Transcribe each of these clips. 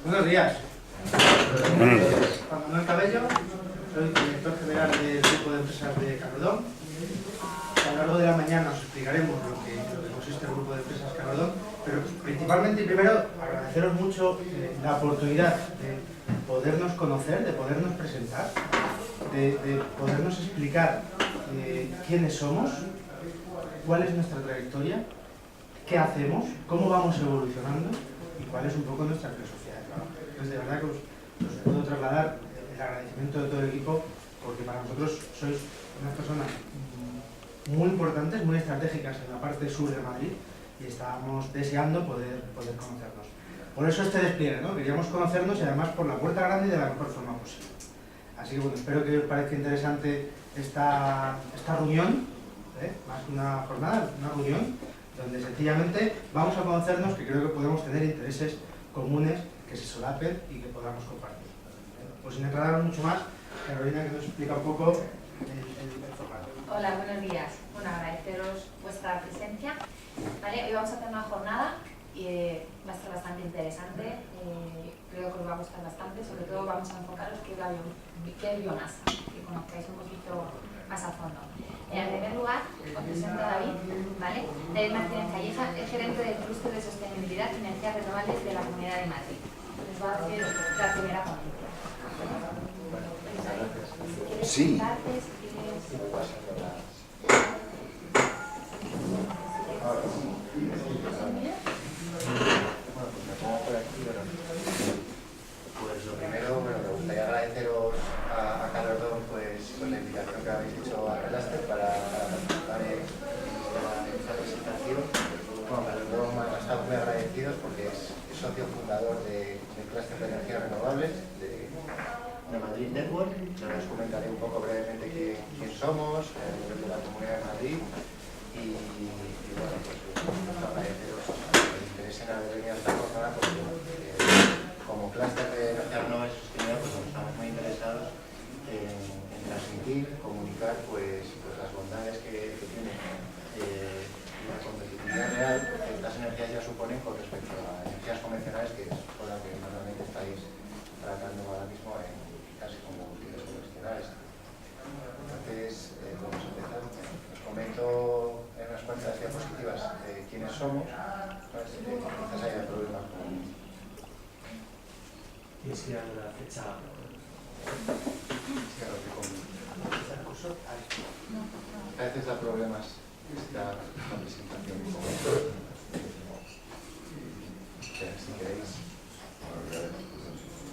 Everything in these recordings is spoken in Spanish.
Buenos días. Buenos días. Juan Manuel Cabello, soy director general del grupo de empresas de Carrodón. A lo largo de la mañana os explicaremos lo que consiste el grupo de empresas Carrodón, pero principalmente y primero agradeceros mucho la oportunidad de podernos conocer, de podernos presentar, de podernos explicar quiénes somos, cuál es nuestra trayectoria, qué hacemos, cómo vamos evolucionando y cuál es un poco nuestra filosofía de trabajo. Entonces, de verdad que os puedo trasladar el agradecimiento de todo el equipo, porque para nosotros sois unas personas muy importantes, muy estratégicas en la parte sur de Madrid, y estábamos deseando poder conocernos. Por eso este despliegue, ¿no? Queríamos conocernos y además por la puerta grande y de la mejor forma posible. Así que bueno, espero que os parezca interesante esta reunión, más que una jornada, una reunión, donde sencillamente vamos a conocernos, que creo que podemos tener intereses comunes que se solapen y que podamos compartir. Pues sin enredar mucho más, Carolina, que nos explica un poco el formato. Hola, buenos días. Bueno, agradeceros vuestra presencia. Vale, hoy vamos a hacer una jornada y va a ser bastante interesante. Creo que os va a gustar bastante. Sobre todo vamos a enfocaros qué es biomasa, que conozcáis un poquito más a fondo. En primer lugar, os presento a David, ¿vale? David Martínez Calleja, el gerente del Clúster de Sostenibilidad y Energías Renovables de la Comunidad de Madrid. Nos va a hacer la primera ponencia. Sí. Pues lo primero, me gustaría agradeceros a Carrodón pues la invitación que habéis hecho a Cluster para participar en esta presentación. Bueno, Carrodón ha estado muy agradecidos porque es socio fundador de Cluster de Energías Renovables de Madrid Network. Ahora os comentaré un poco brevemente quién somos, de la Comunidad de Madrid y bueno, pues agradeceros el interés en haber venido a esta jornada porque como Cluster de Energías Renovables y Sostenibilidad pues estamos muy interesados en transmitir, comunicar pues las bondades que tiene la competitividad real que estas energías ya suponen con respecto a energías convencionales, que es con la que normalmente estáis tratando ahora mismo en casi como útiles convencionales. Entonces, vamos a empezar. Os comento en unas cuantas diapositivas quiénes somos. Quizás haya problemas con... ¿Tienes que ir a la fecha? A veces da problemas esta presentación. Si queréis,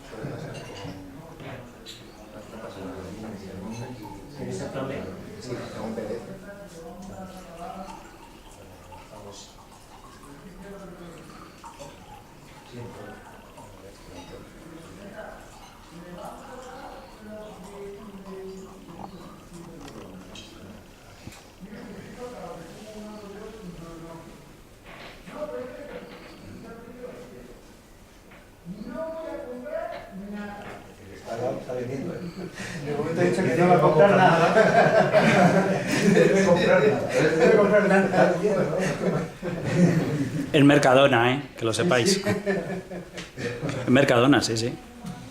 suele pasar con... ¿Tienes el problema? Sí, con un PDF. Vamos. Está vendiendo, De momento he dicho que no va a comprar nada. Debe comprar nada. En Mercadona, que lo sepáis. En Mercadona, sí, sí.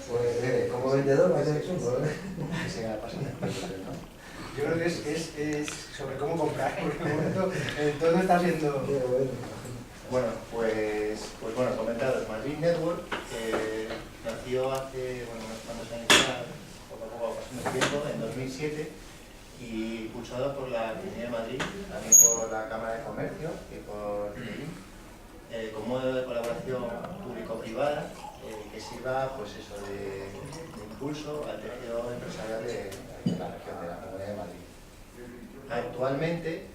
Pues como vendedor va a ser chungo, que se ha pasado. Yo creo que es sobre cómo comprar, porque de momento el tono está siendo... Bueno, pues bueno, comentaros, Madrid Network nació hace unos cuantos años ya, poco a poco pasando el tiempo, en 2007, y impulsado por la Comunidad de Madrid, también por la Cámara de Comercio y por con modo de colaboración público-privada que sirva pues eso de impulso al tejido empresarial de la región de la Comunidad de Madrid. Actualmente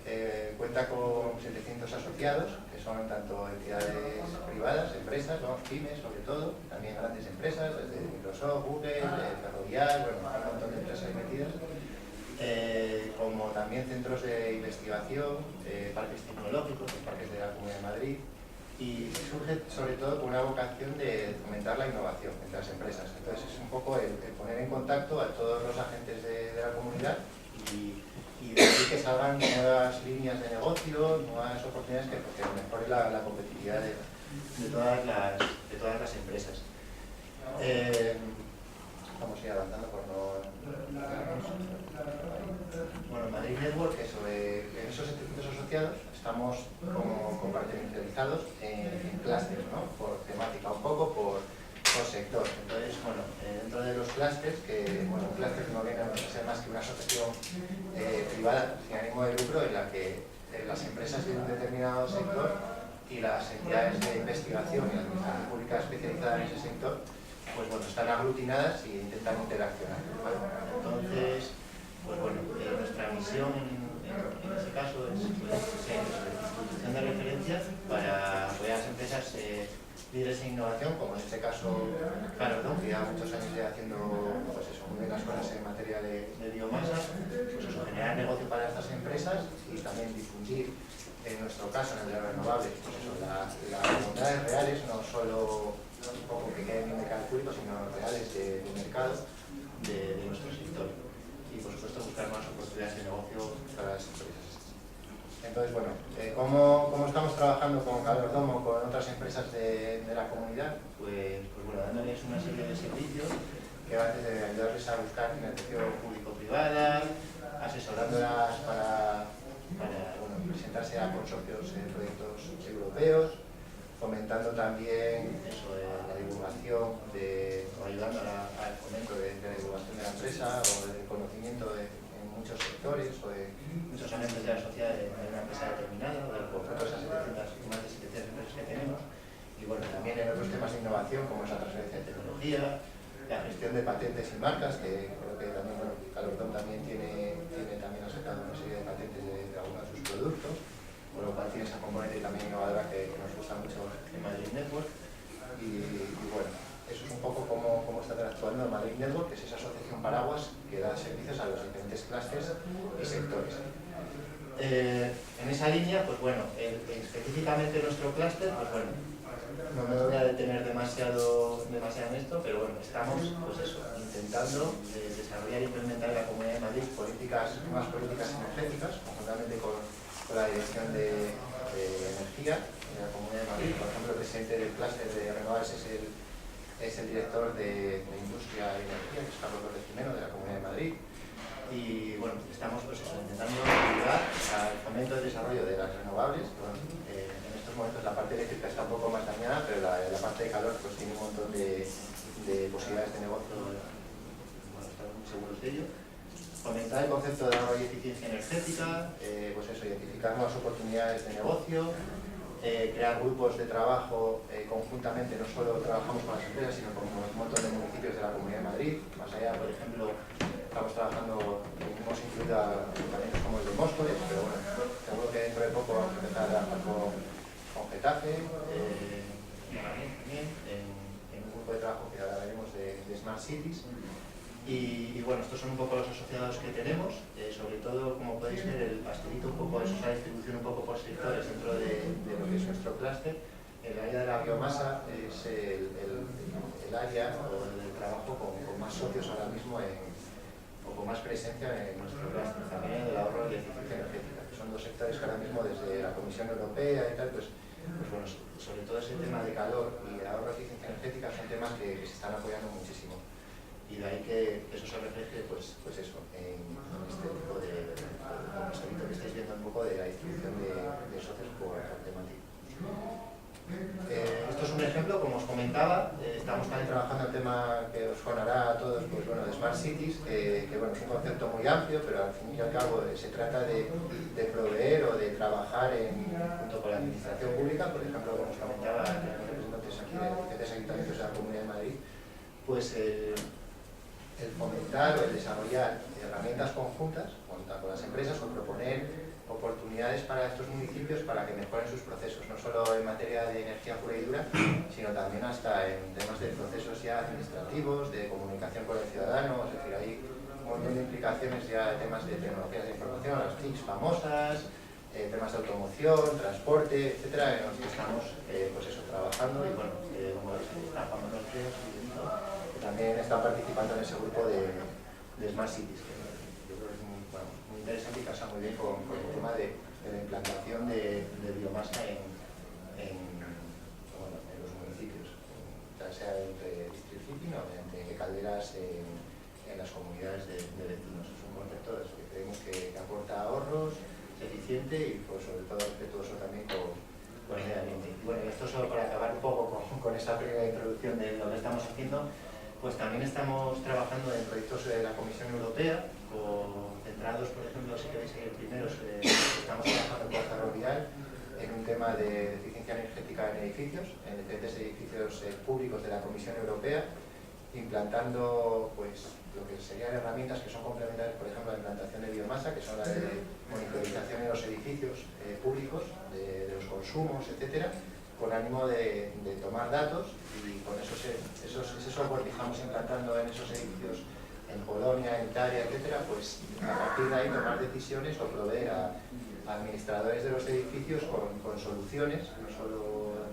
cuenta con 700 asociados, que son tanto entidades privadas, empresas, ¿no? pymes sobre todo, también grandes empresas, desde Microsoft, Google, Ferrovial, bueno, un montón de empresas metidas, como también centros de investigación, parques tecnológicos, parques de la Comunidad de Madrid, y surge sobre todo con una vocación de fomentar la innovación entre las empresas. Entonces es un poco el poner en contacto a todos los agentes de la comunidad y de ahí que salgan nuevas líneas de negocio, nuevas oportunidades que mejore la competitividad de todas las empresas. Vamos a ir avanzando por no... Bueno, Madrid Network, en esos institutos asociados estamos como compartimentalizados en clústeres, ¿no? Por temática un poco, por sector. Entonces, bueno, dentro de los clústeres, que bueno, un clúster no viene a ser más que una asociación privada sin ánimo de lucro en la que las empresas de un determinado sector y las entidades de investigación y la administración pública especializada en ese sector, pues bueno, están aglutinadas e intentan interaccionar, ¿vale? Entonces, pues bueno, nuestra misión en ese caso es ser institución de referencia para apoyar a las empresas líderes en innovación, como en este caso Canordón, que lleva muchos años ya haciendo pues eso, muy bien las cosas en materia de biomasa, pues eso, generar negocio para estas empresas y también difundir, en nuestro caso, en el de renovables, pues eso, las oportunidades reales, no solo un poco que queden bien de cara al público, sino reales de mercado de nuestro sector. Y por supuesto buscar más oportunidades de negocio para las empresas. Entonces, bueno, ¿cómo estamos trabajando con Canordón o con otras empresas de la comunidad? Pues bueno, dándoles una serie de servicios que van desde ayudarles a buscar financiación público-privada, asesorándolas para bueno, presentarse a consorcios de proyectos europeos, fomentando también eso, la divulgación o ayudando al fomento de la divulgación de la empresa o del conocimiento en muchos sectores o de muchos ámbitos de la sociedad de una empresa determinada o del conjunto de esas 700, más de 700 empresas que tenemos. Y bueno, también en otros temas de innovación como es la transferencia de tecnología, la gestión de patentes y marcas, que creo que también, bueno, Canordón también ha sacado una serie de patentes de algunos de sus productos, por lo cual tiene esa componente también innovadora que nos gusta mucho en Madrid Network. Y bueno, eso es un poco cómo está actuando Madrid Network, que es esa asociación paraguas que da servicios a los diferentes clústeres y sectores. En esa línea, pues bueno, específicamente nuestro clúster, pues bueno, no me voy a detener demasiado en esto, pero bueno, estamos pues eso, intentando desarrollar e implementar en la Comunidad de Madrid más políticas energéticas, conjuntamente con la Dirección de Energía de la Comunidad de Madrid. Por ejemplo, el presidente del clúster de renovables es el director de Industria y Energía, que es Carlos López Jimeno, de la Comunidad de Madrid. Y bueno, estamos pues eso, intentando ayudar al fomento del desarrollo de las renovables. Bueno, en estos momentos la parte eléctrica está un poco más dañada, pero la parte de calor pues tiene un montón de posibilidades de negocio, bueno, estamos muy seguros de ello. Fomentar el concepto de ahorro y eficiencia energética, pues eso, identificar nuevas oportunidades de negocio, crear grupos de trabajo conjuntamente, no solo trabajamos con las empresas, sino con un montón de municipios de la Comunidad de Madrid. Más allá, por ejemplo, estamos trabajando, hemos incluido ayuntamientos como el de Móstoles, pero bueno, seguro que dentro de poco vamos a empezar a trabajar con Getafe, también en un grupo de trabajo que ahora veremos de Smart Cities. Y bueno, estos son un poco los asociados que tenemos, sobre todo, como podéis ver, el pastelito un poco, es una distribución un poco por sectores dentro de lo que es nuestro clúster. El área de la biomasa es el área o el trabajo con más socios ahora mismo o con más presencia en nuestro clúster. También el ahorro y la eficiencia energética, que son dos sectores que ahora mismo desde la Comisión Europea y tal, pues bueno, sobre todo ese tema de calor y ahorro y eficiencia energética son temas que se están apoyando muchísimo. Y de ahí que eso se refleje, pues eso, en este tipo de que estáis viendo un poco de la distribución de socios por temática. Esto es un ejemplo, como os comentaba, estamos también trabajando el tema que os sonará a todos, pues bueno, de Smart Cities, que bueno, es un concepto muy amplio, pero al fin y al cabo se trata de proveer o de trabajar junto con la administración pública, por ejemplo, como os comentaba, los representantes aquí de diferentes ayuntamientos de la Comunidad de Madrid, pues el fomentar o el desarrollar herramientas conjuntas con las empresas o proponer oportunidades para estos municipios para que mejoren sus procesos, no solo en materia de energía pura y dura, sino también hasta en temas de procesos ya administrativos, de comunicación con el ciudadano, es decir, hay un montón de implicaciones ya de temas de tecnologías de información, las TICs famosas, temas de automoción, transporte, etcétera, en los que estamos pues eso, trabajando y bueno, como veis, está Juan Manuel Fríos que también están participando en ese grupo de Smart Cities, que yo creo que es muy interesante y casa muy bien con el tema de la implantación de biomasa en los municipios, ya sea entre distrito sino mediante calderas en las comunidades de vecinos. Es un concepto que creemos que aporta ahorros, es eficiente y pues, sobre todo respetuoso también con el medio ambiente. Y bueno, esto solo para acabar un poco con esta primera introducción de lo que estamos haciendo, pues también estamos trabajando en proyectos de la Comisión Europea, centrados, por ejemplo, si queréis seguir primeros, estamos trabajando con Ferrovial en un tema de eficiencia energética en edificios, en diferentes edificios públicos de la Comisión Europea, implantando pues, lo que serían herramientas que son complementarias, por ejemplo, la implantación de biomasa, que son la de monitorización en los edificios públicos, de los consumos, etcétera, con ánimo de tomar datos y con ese software que estamos implantando en esos edificios en Polonia, en Italia, etcétera, pues a partir de ahí tomar decisiones o proveer a administradores de los edificios con soluciones, no solo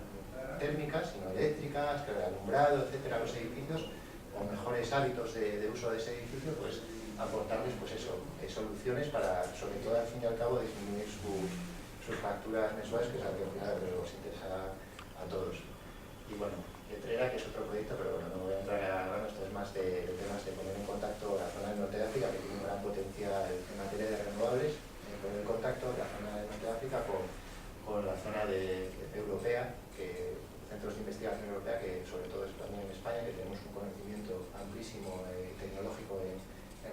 térmicas, sino eléctricas, de alumbrado, etcétera, a los edificios, o mejores hábitos de uso de ese edificio, pues aportarles pues eso, soluciones para, sobre todo al fin y al cabo, disminuir sus facturas mensuales, que es algo que al final nos interesa a todos. Y bueno, Letrera, que es otro proyecto, pero bueno, no voy a entrar ahora, esto es más de temas de poner en contacto la zona del norte de África, que tiene un gran potencial en materia de renovables, poner en contacto la zona del norte de África con la zona europea, centros de investigación europea, que sobre todo es también en España, que tenemos un conocimiento amplísimo tecnológico en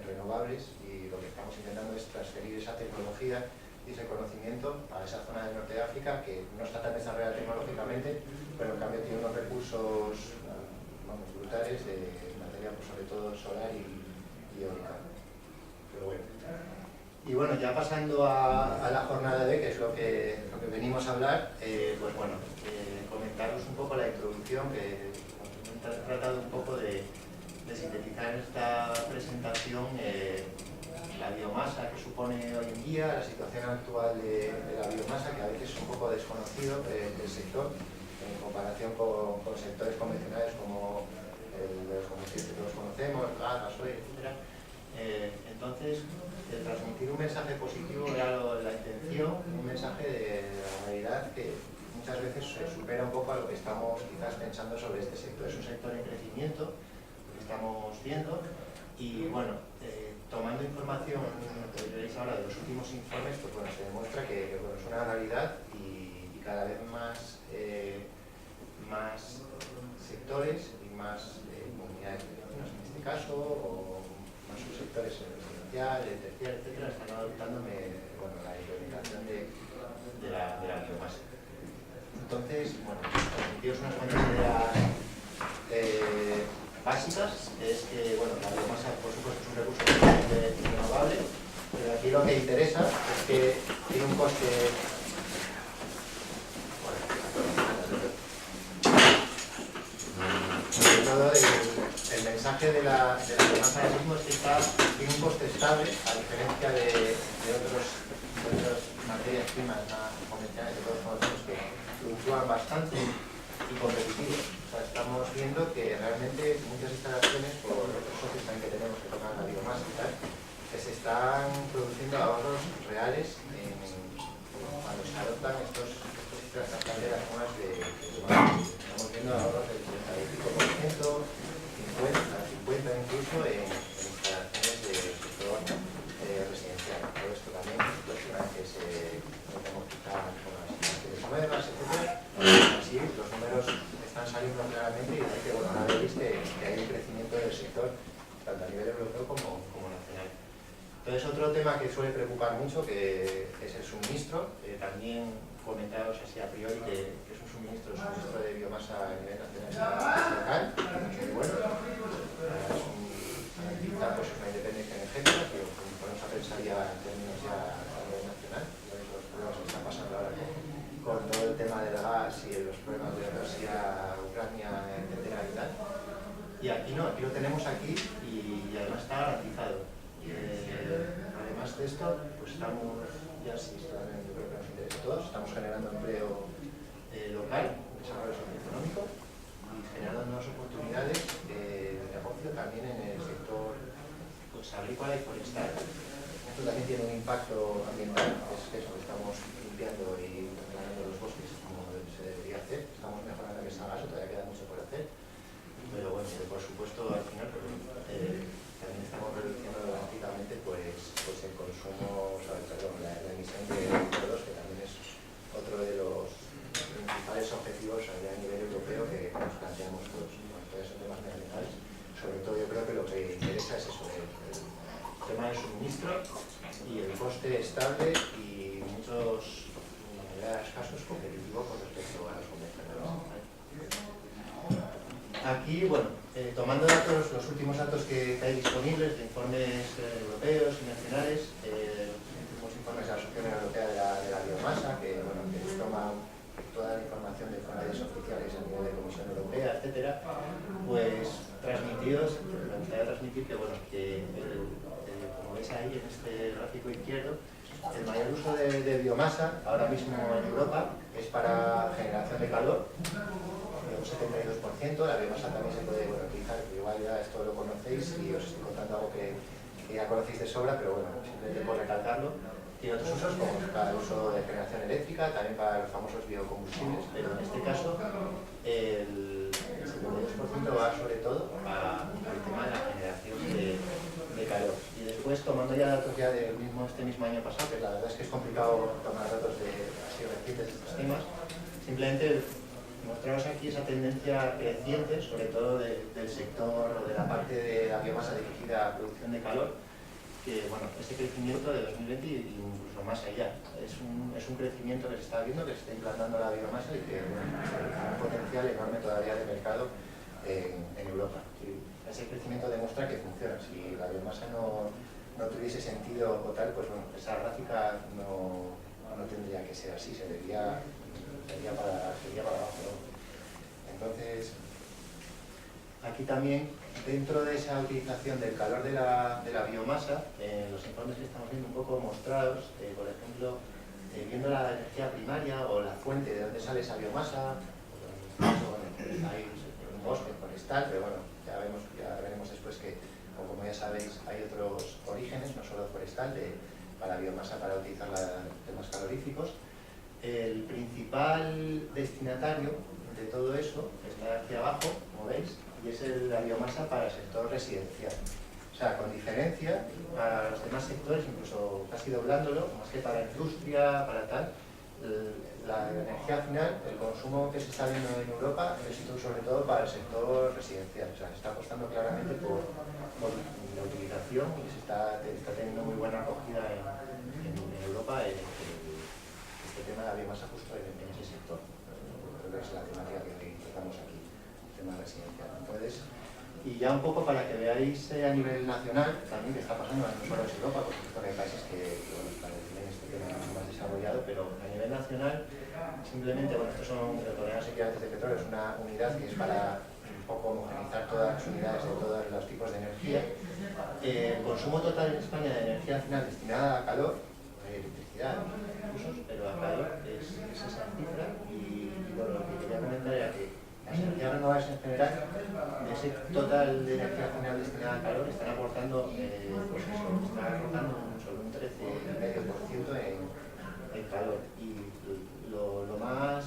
renovables, y lo que estamos intentando es transferir esa tecnología y ese conocimiento a esa zona del norte de África, que no está tan desarrollada tecnológicamente, pero en cambio tiene unos recursos brutales de materia, pues, sobre todo solar y eólica. Pero bueno. Y bueno, ya pasando a la jornada D, que es lo que venimos a hablar, pues bueno, comentaros un poco la introducción, que he tratado un poco de sintetizar en esta presentación la biomasa que supone hoy en día, la situación actual de la biomasa, que a veces es un poco desconocido del sector, en comparación con sectores convencionales como los combustibles que todos conocemos, gas, gasoil, etc. Entonces, transmitir un mensaje positivo era la intención, un mensaje de la realidad que muchas veces supera un poco a lo que estamos quizás pensando sobre este sector. Es un sector en crecimiento, lo que estamos viendo, y bueno, tomando información, que veréis ahora, de los últimos informes, pues bueno, se demuestra que bueno, es una realidad y cada vez más sectores y más comunidades vecinas en este caso, o más subsectores residencial, terciario, etcétera, están adoptando la implementación de la biomasa. Entonces, bueno, transmitiros unas cuantas ideas básicas, que es que bueno, la biomasa, por supuesto, es un recurso renovable, pero aquí lo que interesa es que tiene un coste. Sobre todo el mensaje de la biomasa del mismo es que tiene un coste estable, a diferencia de otras materias primas convencionales que todos conocemos, que fluctúan bastante y competitivos. O sea, estamos viendo que realmente muchas instalaciones, por otros socios también que tenemos que tocan la biomasa y tal, que se están produciendo ahorros reales cuando se adoptan estas calderas nuevas de biomasa. Estamos viendo ahorros del 35%, 50% incluso en instalaciones de sector residencial. Todo esto también es una vez que se podemos quitar con las instalaciones nuevas, etc. Así los números están saliendo claramente, y hay que, bueno, ahora veis que hay un crecimiento del sector tanto a nivel europeo como nacional. Entonces, otro tema que suele preocupar mucho, que es el suministro, también comentaros así a priori que es un suministro de biomasa a nivel nacional local, muy bueno, garantizar pues, una independencia energética, que ponemos a pensar ya en términos ya a nivel nacional. Ya veis los problemas que están pasando ahora con todo el tema del gas y los problemas de Rusia, Ucrania, etcétera y tal. Y aquí no, aquí lo tenemos aquí y además está garantizado. Además de esto, pues estamos, ya sí, esto también yo creo que nos interesa a todos, estamos generando empleo local, desarrollo socioeconómico, y generando nuevas oportunidades de negocio también en el sector pues, agrícola y forestal. Esto también tiene un impacto ambiental, que es eso, que estamos limpiando y ganando los bosques como se debería hacer. Estamos mejorando que salga eso, todavía queda mucho por hacer, pero bueno, por supuesto suministro y el coste estable y en muchos casos competitivo con respecto a los convencionales. Aquí, bueno, tomando datos, los últimos datos que hay disponibles de informes europeos y nacionales, últimos informes de la Asociación Europea de la Biomasa, que, bueno, que toma toda la información de fuentes oficiales a nivel de Comisión Europea, etcétera, pues transmitidos, me gustaría transmitir que, bueno, que como veis ahí en este gráfico izquierdo, el mayor uso de biomasa ahora mismo en Europa es para generación de calor, un 72%. La biomasa también se puede utilizar, que igual ya esto lo conocéis y os estoy contando algo que ya conocéis de sobra, pero bueno, simplemente por recalcarlo. Tiene otros usos como para el uso de generación eléctrica, también para los famosos biocombustibles, pero en este caso el 72% va sobre todo al tema de la generación de calor. Y después, tomando ya datos ya del este mismo año pasado, que la verdad es que es complicado tomar datos así recientes de estos temas, simplemente mostraros aquí esa tendencia creciente, sobre todo del sector o de la parte de la biomasa dirigida a producción de calor, que, bueno, este crecimiento de 2020 e incluso más allá, es un crecimiento que se está viendo, que se está implantando la biomasa y que, bueno, tiene un potencial enorme todavía de mercado en Europa. Y ese crecimiento demuestra que funciona. Si la biomasa no tuviese sentido o tal, pues bueno, esa gráfica no tendría que ser así, sería para abajo, ¿no? Entonces, aquí también, dentro de esa utilización del calor de la biomasa, los informes que estamos viendo un poco mostrados, por ejemplo, viendo la energía primaria o la fuente de dónde sale esa biomasa, hay un bosque forestal, pero bueno, ya veremos después que, como ya sabéis, hay otros orígenes, no solo forestal, para biomasa para utilizar temas caloríficos. El principal destinatario de todo eso está aquí abajo, como veis, y es la biomasa para el sector residencial. O sea, con diferencia para los demás sectores, incluso casi doblándolo, más que para industria, para tal, la energía final, el consumo que se está viendo en Europa es sobre todo para el sector residencial. O sea, se está apostando claramente por la utilización y se está teniendo muy buena acogida en Europa este tema de la biomasa justo en ese sector. Creo que es la temática que tratamos aquí, el tema residencial. Entonces, y ya un poco para que veáis a nivel nacional también que está pasando, no solo en Europa, porque hay países que tienen este tema más desarrollado, pero a nivel nacional, simplemente, bueno, estos son coordenadas equivalentes de petróleo, es una unidad que es para un poco homogeneizar todas las unidades de todos los tipos de energía. El consumo total en España de energía final destinada a calor, electricidad, usos, pero a calor es esa cifra. Y bueno, lo que quería comentar era que las energías renovables en general, de ese total de energía final destinada al calor, están aportando, pues eso, están aportando sobre un 13,5% en calor. Y lo que más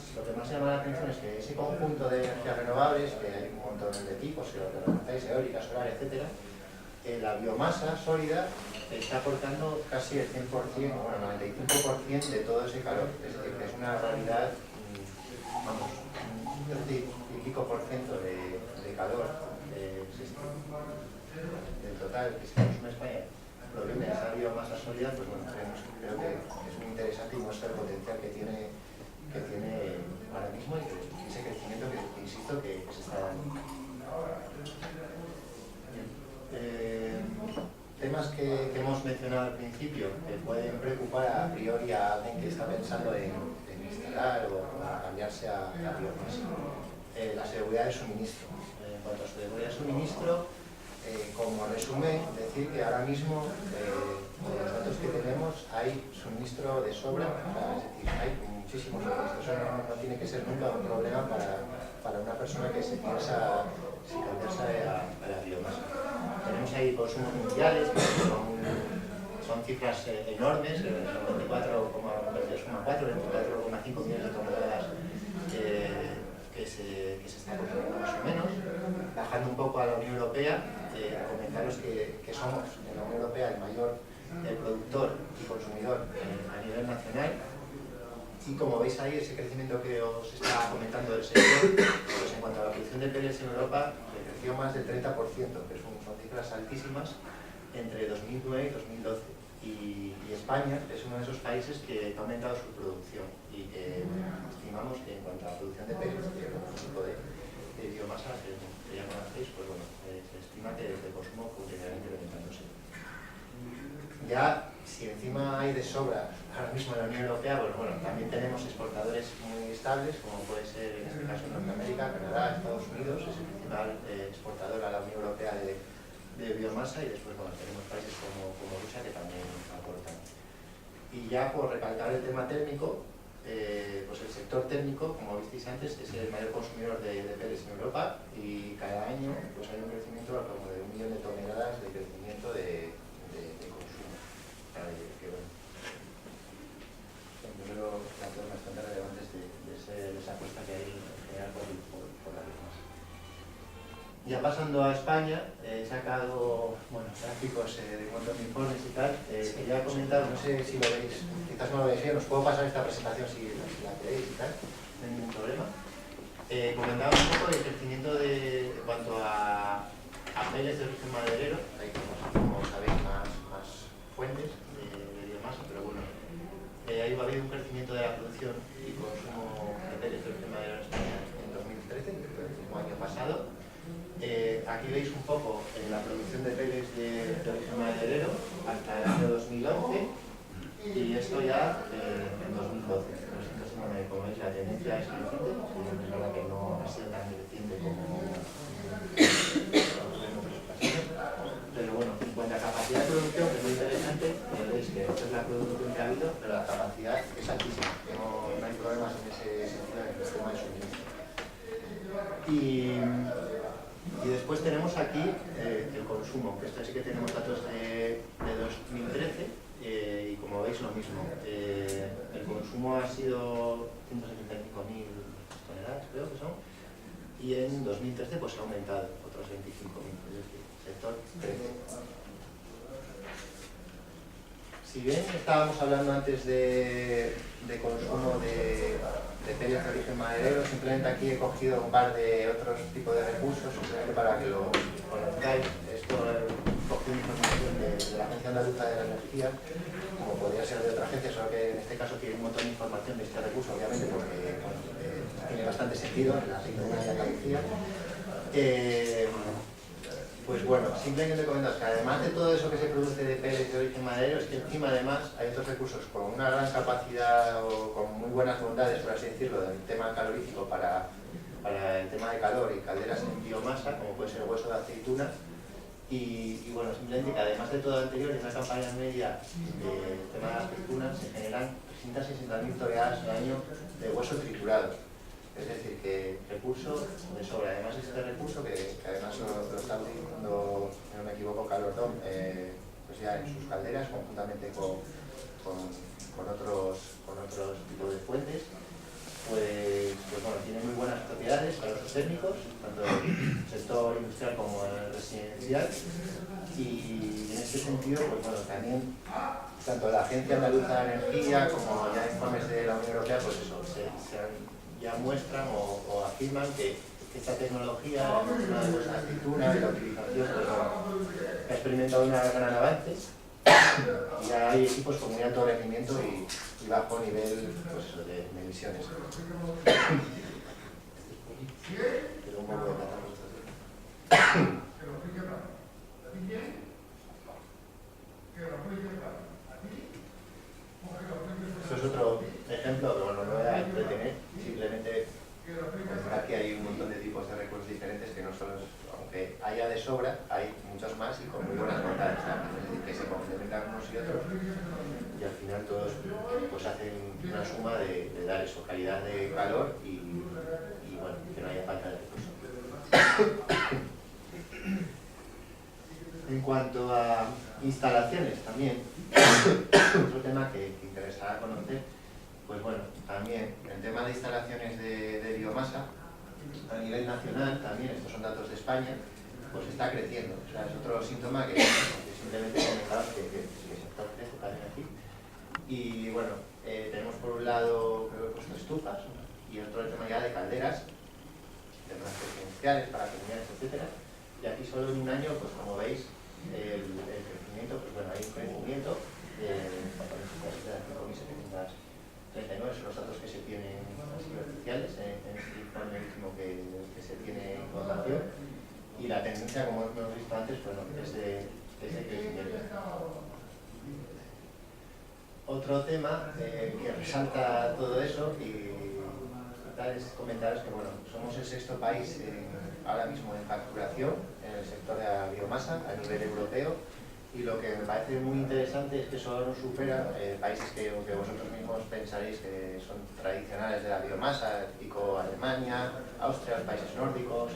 llama la atención es que ese conjunto de energías renovables, que hay un montón de tipos, si lo conocéis, eólica, solar, etcétera, la biomasa sólida está aportando casi el 100%, bueno, 95% de todo ese calor. Es decir, que es una realidad, vamos, un 30 y pico % de calor del total que se consume en España proviene de esa biomasa sólida. Pues bueno, creo que es muy interesante y muestra el potencial que tiene ahora mismo y ese crecimiento que insisto que se está dando. Temas que hemos mencionado al principio que pueden preocupar a priori a alguien que está pensando en instalar o cambiarse a biomasa. La seguridad de suministro. En cuanto a seguridad de suministro, como resumen, decir que ahora mismo, con los datos que tenemos, hay suministro de sobra, es decir, hay muchísimos suministros. Eso no tiene que ser nunca un problema para una persona que se piensa si cambiarse a la biomasa. Tenemos ahí consumos mundiales, que son cifras enormes, son 24,5 millones de toneladas que se está consumiendo más o menos. Bajando un poco a la Unión Europea, comentaros que somos en la Unión Europea el mayor productor y consumidor a nivel nacional. Y como veis ahí, ese crecimiento que os estaba comentando del sector, pues en cuanto a la producción de pellets en Europa, creció más del 30%, que son cifras altísimas, entre 2009 y 2012. Y España es uno de esos países que ha aumentado su producción y que estimamos que en cuanto a la producción de pellets, que es un tipo de biomasa que ya conocéis, pues bueno, se estima que el consumo continuará incrementándose. Ya, si encima hay de sobra ahora mismo en la Unión Europea, pues bueno, también tenemos exportadores muy estables, como puede ser en este caso Norteamérica, Canadá, Estados Unidos, es el principal exportador a la Unión Europea de biomasa, y después bueno, tenemos países como Rusia que también aportan. Y ya por recalcar el tema térmico, pues el sector térmico, como visteis antes, es el mayor consumidor de pellets en Europa, y cada año pues hay un crecimiento como de 1 millón de toneladas de crecimiento de consumo. Que bueno, yo creo que datos bastante relevantes de esa apuesta que hay en general por la biomasa. Ya pasando a España, he sacado gráficos de un montón de informes y tal. Quería comentar, no sé si lo veis, quizás no lo veis bien, os puedo pasar esta presentación si la queréis y tal, no hay ningún problema. Comentaba un poco del crecimiento en cuanto a pellets de origen maderero. Ahí tenemos, como sabéis, más fuentes de biomasa, pero bueno, ha habido un crecimiento de la producción y consumo de pellets de origen maderero en España en 2013, que fue el mismo año pasado. Aquí veis un poco la producción de pellets de origen maderero hasta el año 2011, y esto ya en 2012. Entonces, como veis, la tendencia es creciente. Es verdad que no ha sido tan creciente como en otras ocasiones, pero bueno, en cuanto a capacidad de producción, que es muy interesante, veis que esta es la producción que ha habido, pero la capacidad es altísima. No hay problemas en ese sentido en el sistema de suministro. Y después tenemos aquí el consumo, que esto sí que tenemos datos de 2013, y como veis lo mismo. El consumo ha sido 175.000 toneladas, creo que son, y en 2013 pues ha aumentado otros 25.000, es decir, el sector crece. Si bien estábamos hablando antes de consumo de pellets de origen maderero, simplemente aquí he cogido un par de otros tipos de recursos, simplemente para que lo conozcáis. Esto he cogido información de la Agencia Andaluza de la Energía, como podría ser de otra agencia, solo que en este caso tiene un montón de información de este recurso, obviamente, porque bueno, tiene bastante sentido en la aceituna de Andalucía. Pues bueno, simplemente comentaros que además de todo eso que se produce de pellets de origen maderero, es que encima además hay otros recursos con una gran capacidad o con muy buenas bondades, por así decirlo, del tema calorífico para el tema de calor y calderas en biomasa, como puede ser el hueso de aceituna. Y bueno, simplemente que además de todo lo anterior, en una campaña media del tema de las aceitunas se generan 360.000 toneladas al año de hueso triturado. Es decir, que recurso de sobra. Además, este recurso, que además lo está utilizando, si no me equivoco, Calordón, pues ya en sus calderas, conjuntamente con otros tipos de fuentes, pues bueno, tiene muy buenas propiedades para los térmicos, tanto el sector industrial como el residencial. Y en este sentido, pues bueno, también tanto la Agencia Andaluza de Energía como ya informes de la Unión Europea, pues eso, ya muestran o afirman que esta tecnología, la aceituna y la utilización, pues bueno, ha experimentado un gran avance. Ya hay equipos con muy alto rendimiento y bajo nivel, pues eso, de emisiones. Pero un poco de catarro. Esto es otro ejemplo, pero bueno, no voy a entretener, simplemente comentar que hay un montón de tipos de recursos diferentes que no solo, aunque haya de sobra, hay muchos más y con muy buenas bondades también, es decir, que se complementan unos y otros y al final todos pues hacen una suma de dar eso, calidad de calor y bueno, que no haya falta de recursos. En cuanto a instalaciones también, otro tema que interesará conocer, pues bueno, también el tema de instalaciones de biomasa a nivel nacional, también, estos son datos de España, pues está creciendo. O sea, es otro síntoma que simplemente comentaros que el sector crece también aquí. Y bueno, tenemos por un lado, creo que he puesto estufas, y otro el tema ya de calderas, de residenciales para comunidades, etcétera. Y aquí solo en un año, pues como veis, el crecimiento, pues bueno, hay un crecimiento de 5.739, son los datos que se tienen así oficiales en este informe último que se tiene información, y la tendencia, como hemos visto antes, bueno, es de crecimiento. Otro tema que resalta todo eso y tal es comentaros que bueno, somos el sexto país ahora mismo en facturación en el sector de la biomasa a nivel europeo, y lo que me parece muy interesante es que solo nos supera países que vosotros mismos pensaréis que son tradicionales de la biomasa, típico Alemania, Austria, los países nórdicos,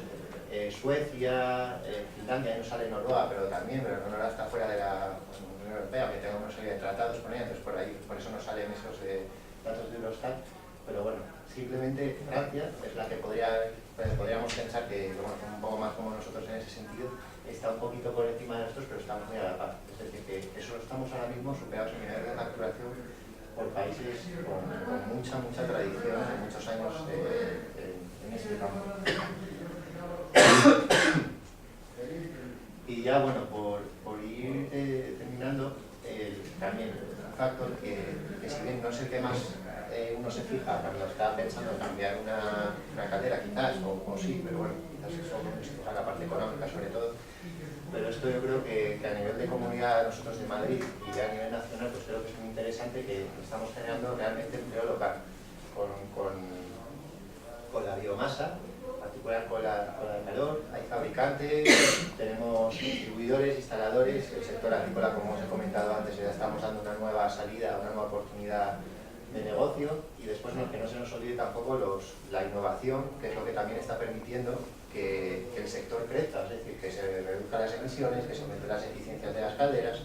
Suecia, Finlandia, ahí no sale Noruega, pero Noruega está fuera de la Unión Europea, que tenga una serie de tratados con ella, entonces por eso no salen esos datos de Eurostat, pero bueno, simplemente Francia es la que podríamos pensar que, bueno, un poco más como nosotros en ese sentido, está un poquito por encima de nosotros, pero estamos muy a la par. Es decir, que eso estamos ahora mismo superados en nivel de facturación por países con mucha tradición y muchos años en este campo. Y ya, bueno, por ir terminando, también un factor que si bien no es el que más uno se fija cuando está pensando en cambiar una caldera, quizás, o sí, pero bueno, quizás eso es la parte económica sobre todo. Pero esto yo creo que a nivel de comunidad, nosotros de Madrid y ya a nivel nacional, pues creo que es muy interesante que estamos generando realmente empleo local con la biomasa, en particular con la de calor. Hay fabricantes, tenemos distribuidores, instaladores, el sector agrícola, como os he comentado antes, ya estamos dando una nueva salida, una nueva oportunidad de negocio, y después que no se nos olvide tampoco la innovación, que es lo que también está permitiendo que el sector crezca, es decir, que se reduzcan las emisiones, que se aumenten las eficiencias de las calderas.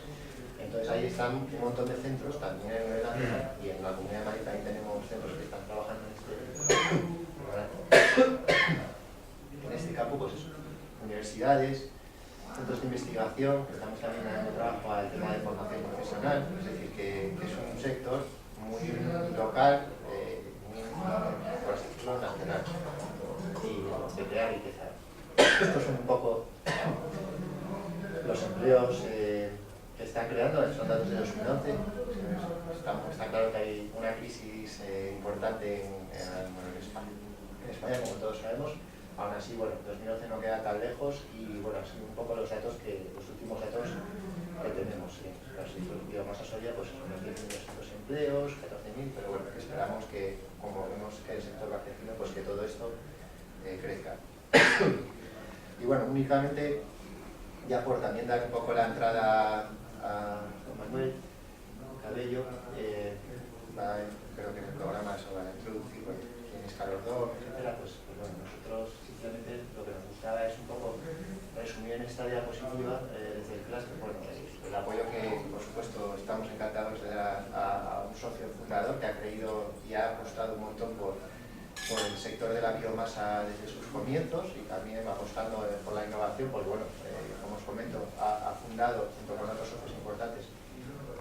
Entonces ahí están un montón de centros, también en nivel nacional, y en la Comunidad de Madrid también tenemos centros que están trabajando en este campo, pues eso, universidades, centros de investigación, que estamos también dando trabajo al tema de formación profesional, es decir, que es un sector muy local, por así decirlo, nacional, y de crear riqueza. Estos son un poco los empleos que están creando, son datos de 2011. Está claro que hay una crisis importante en España, como todos sabemos. Aún así, bueno, 2011 no queda tan lejos y bueno, así un poco los últimos datos que tenemos. Si biomasa soya, pues son unos 10.200 empleos, 14.000, pero bueno, esperamos que, como vemos que el sector va creciendo, pues que todo esto crezca. Y bueno, únicamente, ya por también dar un poco la entrada a Juan Manuel Cabello, creo que en el programa se va a introducir quién es Calordón, etcétera, pues bueno, nosotros simplemente lo que nos gustaba es un poco resumir en esta diapositiva desde el clúster, bueno, el apoyo que por supuesto estamos encantados de dar a un socio fundador que ha creído y ha apostado un montón por el sector de la biomasa desde sus comienzos, y también apostando por la innovación, pues bueno, como os comento, ha fundado junto con otros socios importantes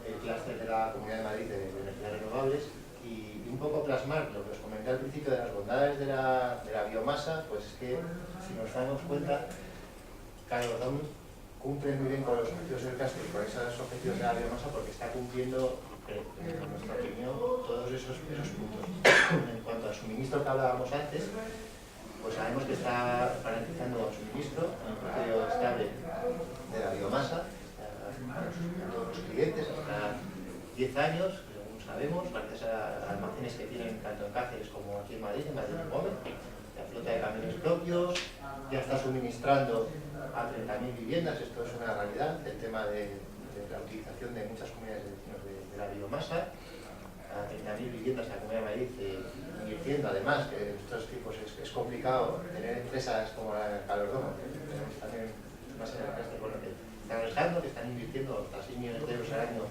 el clúster de la Comunidad de Madrid de energías renovables, y un poco plasmar lo que os comenté al principio de las bondades de la biomasa, pues es que si nos damos cuenta, Calordón cumple muy bien con los objetivos del clúster y con esos objetivos de la biomasa, porque está cumpliendo, en nuestra opinión, todos esos puntos. En cuanto al suministro que hablábamos antes, pues sabemos que está garantizando el suministro en un precio estable de la biomasa a todos los clientes hasta 10 años, según sabemos, gracias a almacenes que tienen tanto en Cáceres como aquí en Madrid y Gómez, la flota de camiones propios, ya está suministrando a 30.000 viviendas. Esto es una realidad, el tema de la utilización de muchas comunidades de vecinos de la biomasa, a 30.000 viviendas en la Comunidad de Madrid, invirtiendo, además, que en estos tiempos es complicado tener empresas como la de Calordón, que tenemos también más en el caso, bueno, que están arriesgando, que están invirtiendo hasta 6 millones de euros al año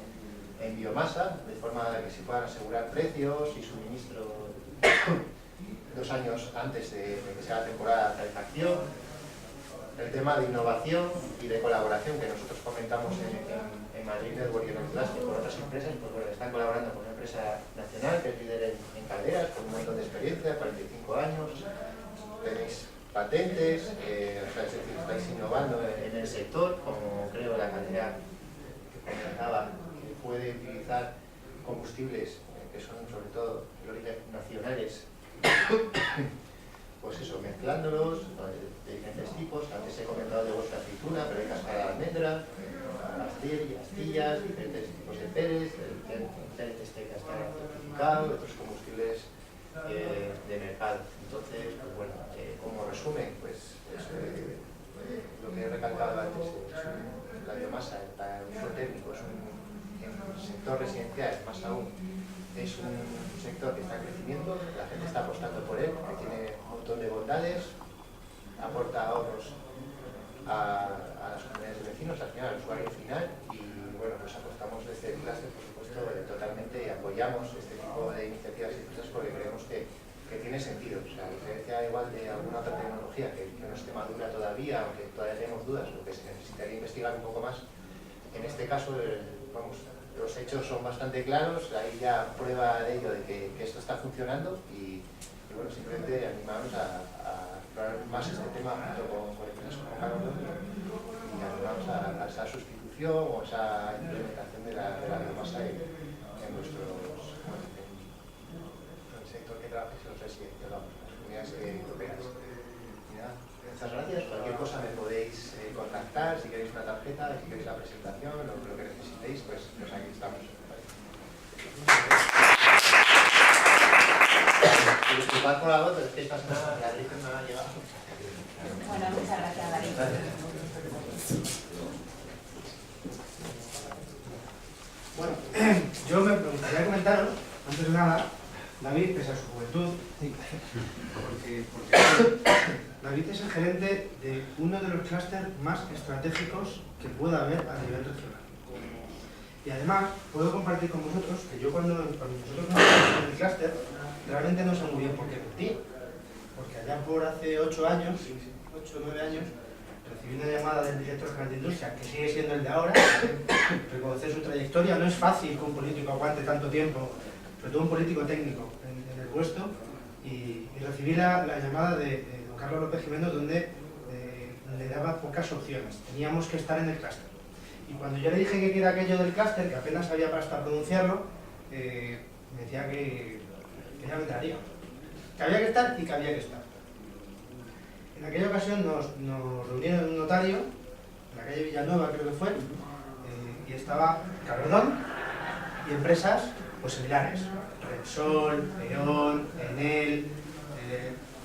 en biomasa, de forma que se puedan asegurar precios y suministro 2 años antes de que sea la temporada de calefacción. El tema de innovación y de colaboración que nosotros comentamos en Madrid Network y en el Plástico con otras empresas, pues bueno, están colaborando con una empresa nacional que es líder en calderas, con un montón de experiencia, 45 años. Tenéis patentes, o sea, es decir, estáis innovando en el sector, como creo la cantidad que comentaba, que puede utilizar combustibles que son sobre todo de origen nacionales, pues eso, mezclándolos de diferentes tipos. Antes he comentado de vuestra aceituna, pero hay cáscara de almendra, astillas, diferentes tipos de peles, este cáscara certificado, otros combustibles de mercado. Entonces, pues bueno, como resumen, pues lo que he recalcado antes, la biomasa para el uso técnico en el sector residencial, más aún, es un sector que está en crecimiento, la gente está apostando por él, que tiene un montón de bondades, aporta ahorros a las comunidades de vecinos, al final, al usuario final, y bueno, pues apostamos desde el clúster, por supuesto, totalmente, y apoyamos este tipo de iniciativas y cosas porque creemos que tiene sentido. O sea, a diferencia igual de alguna otra tecnología que no esté madura todavía, aunque todavía tenemos dudas, lo que se necesitaría investigar un poco más, en este caso, vamos, los hechos son bastante claros, hay ya prueba de ello, de que esto está funcionando y bueno, simplemente animaros a explorar más este tema junto con empresas como Carolón y animaros a esa sustitución o esa implementación de la biomasa en nuestros, bueno, en el sector que trabajáis en los residencios, las comunidades europeas. Y nada, muchas gracias. Cualquier cosa me podéis contactar, si queréis una tarjeta, si queréis la presentación o lo que necesitéis, pues aquí estamos. Disculpad por la voz, pero es que esta semana la gripe me ha llegado. Bueno, muchas gracias, David. Bueno, yo me gustaría comentaros, antes de nada, David, pese a su juventud, porque David es el gerente de uno de los clústeres más estratégicos que pueda haber a nivel regional. Y además, puedo compartir con vosotros que yo cuando nosotros nos metimos en el clúster, realmente no sé muy bien por qué metí. Porque allá por hace 8 años, 8 o 9 años, recibí una llamada del director general de Industria, que sigue siendo el de ahora, reconocer su trayectoria. No es fácil que un político aguante tanto tiempo, sobre todo un político técnico en el puesto, y recibí la llamada de don Carlos López Jiménez, donde le daba pocas opciones. Teníamos que estar en el clúster. Y cuando yo le dije que era aquello del clúster, que apenas sabía para hasta pronunciarlo, me decía que ya me entraría. Que había que estar y que había que estar. En aquella ocasión nos reunieron en un notario, en la calle Villanueva creo que fue, y estaba Carrodón y empresas pues similares. Repsol, León, Enel,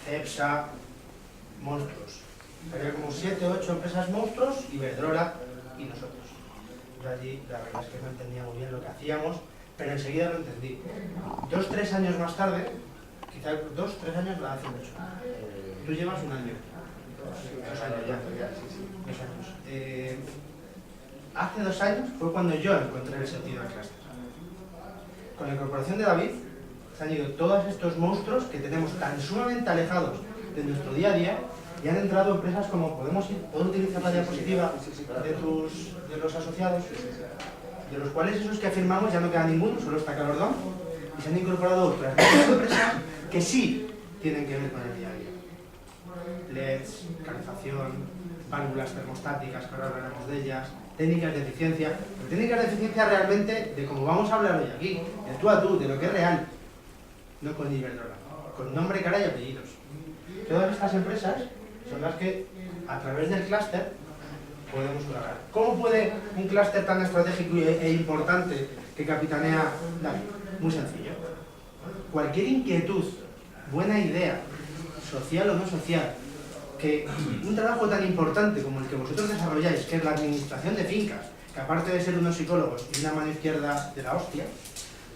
Cepsa, monstruos. Había como 7 o 8 empresas monstruos, Iberdrola y nosotros. Yo allí la verdad es que no entendía muy bien lo que hacíamos, pero enseguida lo entendí. 2 o 3 años más tarde, quizá 2 o 3 años la hace mucho. Tú llevas un año. 2 años ya. 2 años. Hace 2 años fue cuando yo encontré el sentido del clúster. Con la incorporación de David se han ido todos estos monstruos que tenemos tan sumamente alejados de nuestro día a día y han entrado empresas como ¿puedo utilizar la diapositiva de los asociados? De los cuales esos que afirmamos ya no queda ninguno, solo está Calordón, y se han incorporado otras empresas que sí tienen que ver con el día a día. LEDs, calefacción, válvulas termostáticas, que ahora hablaremos de ellas, técnicas de eficiencia, pero técnicas de eficiencia realmente de como vamos a hablar hoy aquí, de tú a tú, de lo que es real, no con Iberdrola, con nombre, cara y apellidos. Todas estas empresas son las que a través del clúster podemos colaborar. ¿Cómo puede un clúster tan estratégico e importante que capitanea David? Muy sencillo. Cualquier inquietud, buena idea, social o no social, que un trabajo tan importante como el que vosotros desarrolláis, que es la administración de fincas, que aparte de ser unos psicólogos y una mano izquierda de la hostia,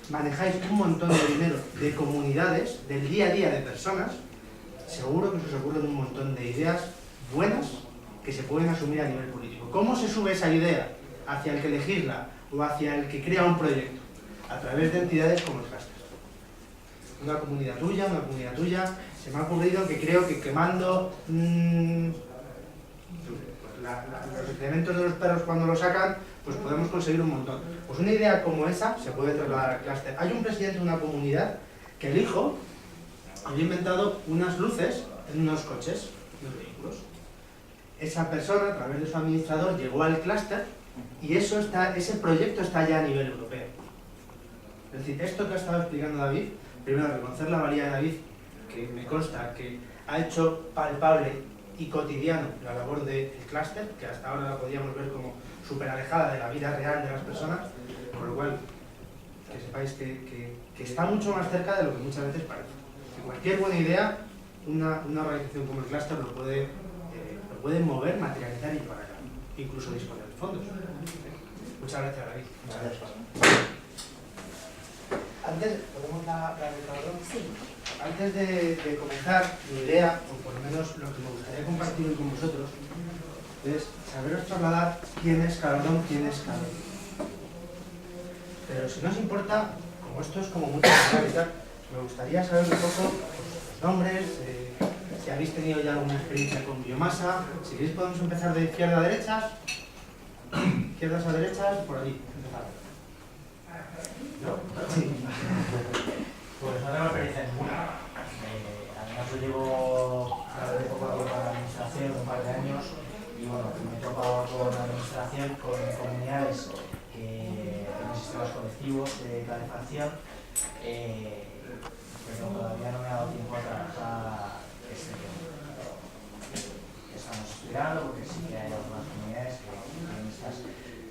manejáis un montón de dinero de comunidades, del día a día de personas, seguro que se os ocurren un montón de ideas buenas que se pueden asumir a nivel político. ¿Cómo se sube esa idea hacia el que legisla o hacia el que crea un proyecto? A través de entidades como el clúster. Una comunidad tuya, se me ha ocurrido que creo que quemando los excrementos de los perros cuando los sacan, pues podemos conseguir un montón. Pues una idea como esa se puede trasladar al clúster. Hay un presidente de una comunidad que el hijo había inventado unas luces en unos coches. los vehículos. Esa persona, a través de su administrador, llegó al clúster y ese proyecto está ya a nivel europeo. Es decir, esto que ha estado explicando David, primero reconocer la valía de David, que me consta que ha hecho palpable y cotidiano la labor del clúster, que hasta ahora la podíamos ver como súper alejada de la vida real de las personas, por lo cual que sepáis que está mucho más cerca de lo que muchas veces parece. Que cualquier buena idea, una organización como el clúster lo puede mover, materializar y llevar a cabo, incluso disponer de fondos. Muchas gracias, David. Muchas gracias. Antes, ¿podemos la de Cabrón? Sí. Antes de comenzar, mi idea, o por lo menos lo que me gustaría compartir hoy con vosotros, es saberos trasladar quién es Cabrón, quién es Cabrón. Pero si no os importa, como esto es como mucho y tal, me gustaría saber un poco los nombres, si habéis tenido ya alguna experiencia con biomasa. Si queréis podemos empezar de izquierda a derechas, izquierdas a derechas, por allí, empezar. ¿No? Sí. Pues no tengo experiencia ninguna. Además yo llevo de poco tiempo en la administración, un par de años, y bueno, me he topado con la administración, con comunidades que tienen sistemas colectivos de calefacción, pero todavía no me ha dado tiempo a trabajar este tema. Estamos esperando porque sí que hay algunas comunidades que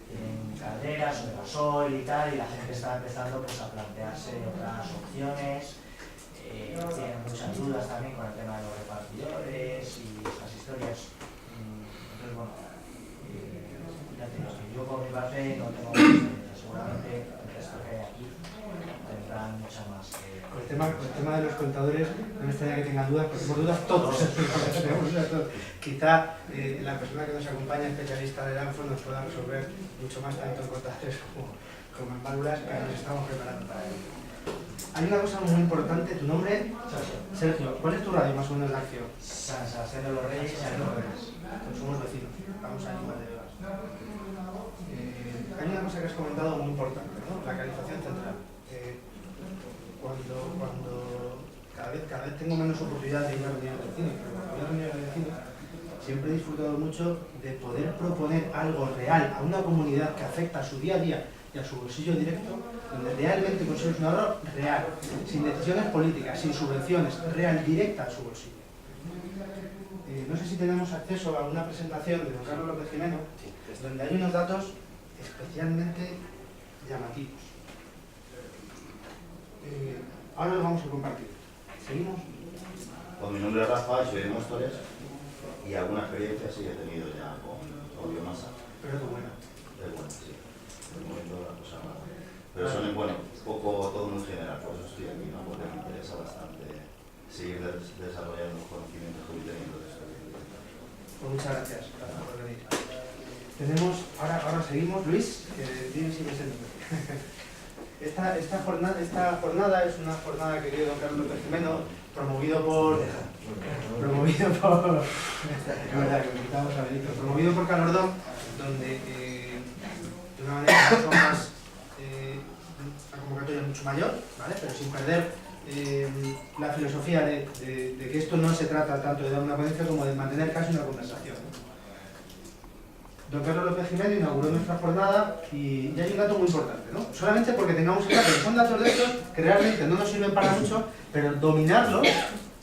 tienen calderas o de gasol y tal, y la gente está empezando pues, a plantearse otras opciones. Tienen muchas dudas también con el tema de los repartidores y estas historias. Entonces, bueno, ya te digo que yo por mi parte no tengo mucha experiencia. Seguramente el resto que hay aquí tendrán mucha más. Con el tema de los contadores, no me extraña que tengan dudas, porque tenemos dudas todos. Quizá la persona que nos acompaña, especialista de Danfoss, nos pueda resolver mucho más tanto en contadores como en válvulas, pero nos estamos preparando para ello. Hay una cosa muy importante, tu nombre, Sergio. ¿Cuál es tu radio más o menos de acción? San Sebastián de los Reyes y San Lorenzo. Pues somos vecinos, vamos a igual de Vegas. Hay una cosa que has comentado muy importante, ¿no? La calificación central. Cuando cada vez tengo menos oportunidad de ir a reuniones de vecinos, pero cuando voy a reuniones de vecinos siempre he disfrutado mucho de poder proponer algo real a una comunidad que afecta a su día a día y a su bolsillo directo, donde realmente consigues un ahorro real, sin decisiones políticas, sin subvenciones, real, directa a su bolsillo. No sé si tenemos acceso a una presentación de don Carlos López Jimeno, donde hay unos datos especialmente llamativos. Ahora los vamos a compartir. ¿Seguimos? Pues mi nombre es Rafa, soy de Móstoles y alguna experiencia sí he tenido ya con biomasa. Pero es buena. Es bueno, sí. De momento la cosa mala. Pero son, bueno, poco todo muy general, por eso estoy aquí, ¿no? Porque me interesa bastante seguir desarrollando los conocimientos que voy teniendo de esto. Pues muchas gracias por venir. Ahora seguimos. Luis, que tiene siempre ese nombre. Esta jornada es una jornada que dio don Carlos López Jimeno, promovido por Calordón, donde de una manera mucho más la convocatoria es mucho mayor, ¿vale? Pero sin perder la filosofía de que esto no se trata tanto de dar una ponencia como de mantener casi una conversación, ¿no? Don Carlos López Jimeno inauguró nuestra jornada y hay un dato muy importante, ¿no? Solamente porque tengamos en cuenta que son datos de estos que realmente no nos sirven para mucho, pero dominarlos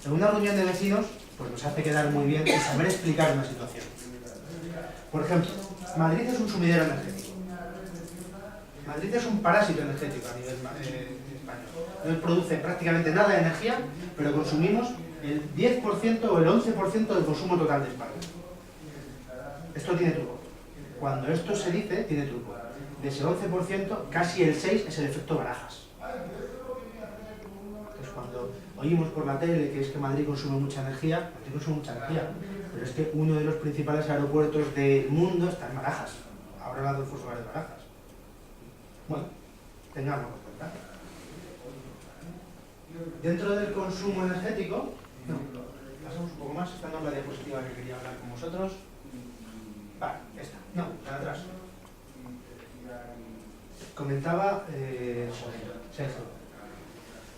en una reunión de vecinos pues nos hace quedar muy bien y saber explicar una situación. Por ejemplo, Madrid es un sumidero energético. Madrid es un parásito energético a nivel español. No produce prácticamente nada de energía, pero consumimos el 10% o el 11% del consumo total de España. Esto tiene truco. Cuando esto se dice, tiene truco. De ese 11%, casi el 6% es el efecto Barajas. Entonces, cuando oímos por la tele que es que Madrid consume mucha energía, Madrid consume mucha energía, pero es que uno de los principales aeropuertos del mundo está en Barajas. Ahora la Adolfo Suárez de Barajas. Bueno, tengámoslo en cuenta. Dentro del consumo energético, pasamos un poco más, esta no es la diapositiva que quería hablar con vosotros. Vale, esta, no, la de atrás. Comentaba Sergio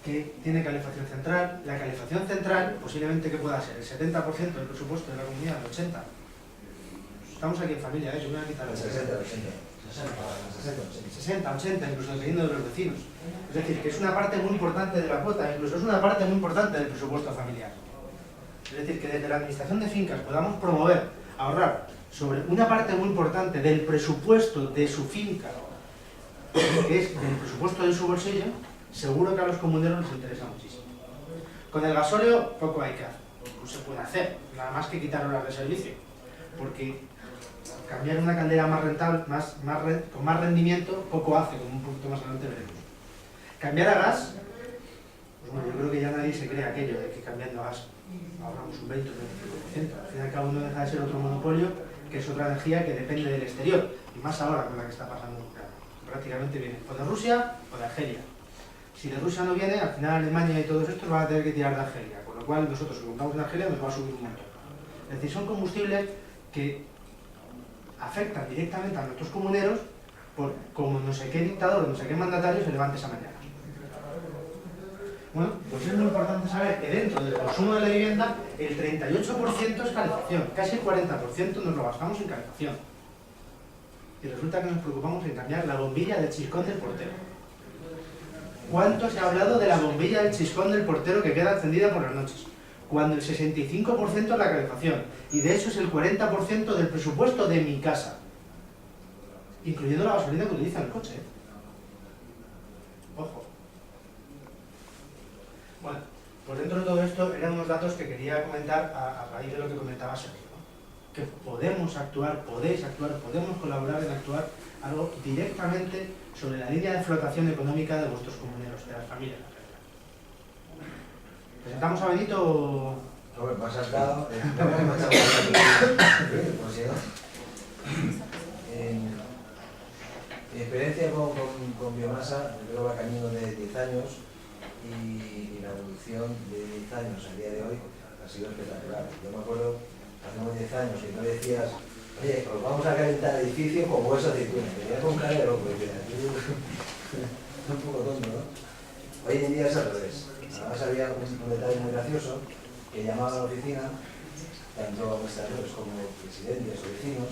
que tiene calefacción central. La calefacción central, posiblemente que pueda ser el 70% del presupuesto de la comunidad, el 80%. Estamos aquí en familia, yo me voy a quitar el 60, 80, incluso dependiendo de los vecinos. Es decir, que es una parte muy importante de la cuota, incluso es una parte muy importante del presupuesto familiar. Es decir, que desde la administración de fincas podamos promover, ahorrar sobre una parte muy importante del presupuesto de su finca, que es del presupuesto de su bolsillo, seguro que a los comuneros les interesa muchísimo. Con el gasóleo poco hay que hacer, no se puede hacer, nada más que quitar horas de servicio, porque cambiar una caldera más rentable, con más rendimiento, poco hace, como un poquito más adelante veremos. Cambiar a gas, pues bueno, yo creo que ya nadie se cree aquello de que cambiando a gas ahorramos un 20 o un 25%. Al fin y al cabo no deja de ser otro monopolio, que es otra energía que depende del exterior, y más ahora con la que está pasando en Ucrania. Prácticamente viene o de Rusia o de Argelia. Si de Rusia no viene, al final Alemania y todos estos van a tener que tirar de Argelia, con lo cual nosotros si compramos en Argelia nos va a subir un montón. Es decir, son combustibles que afectan directamente a nuestros comuneros por como no sé qué dictador o no sé qué mandatario se levante esa mañana. Bueno, pues es muy importante saber que dentro del consumo de la vivienda el 38% es calefacción, casi el 40% nos lo gastamos en calefacción. Y resulta que nos preocupamos en cambiar la bombilla del chiscón del portero. ¿Cuánto se ha hablado de la bombilla del chiscón del portero que queda encendida por las noches? Cuando el 65% es la calefacción, y de hecho es el 40% del presupuesto de mi casa, incluyendo la gasolina que utiliza el coche. Ojo. Bueno, pues dentro de todo esto eran unos datos que quería comentar a raíz de lo que comentaba Sergio, ¿no? Que podemos actuar, podéis actuar, podemos colaborar en actuar algo directamente sobre la línea de flotación económica de vuestros comuneros, de las familias. ¿Presentamos a Benito? Me ha saltado. Mi experiencia con biomasa, creo que va camino de 10 años y la evolución de 10 años al día de hoy ha sido espectacular. Yo me acuerdo hace unos 10 años que no decías, oye, pues vamos a calentar el edificio con hueso de aceituna. Te veía con cara de loco, un poco tonto, ¿no? Hoy en día es al revés. Además había un detalle muy gracioso que llamaba a la oficina, tanto administradores como presidentes o vecinos,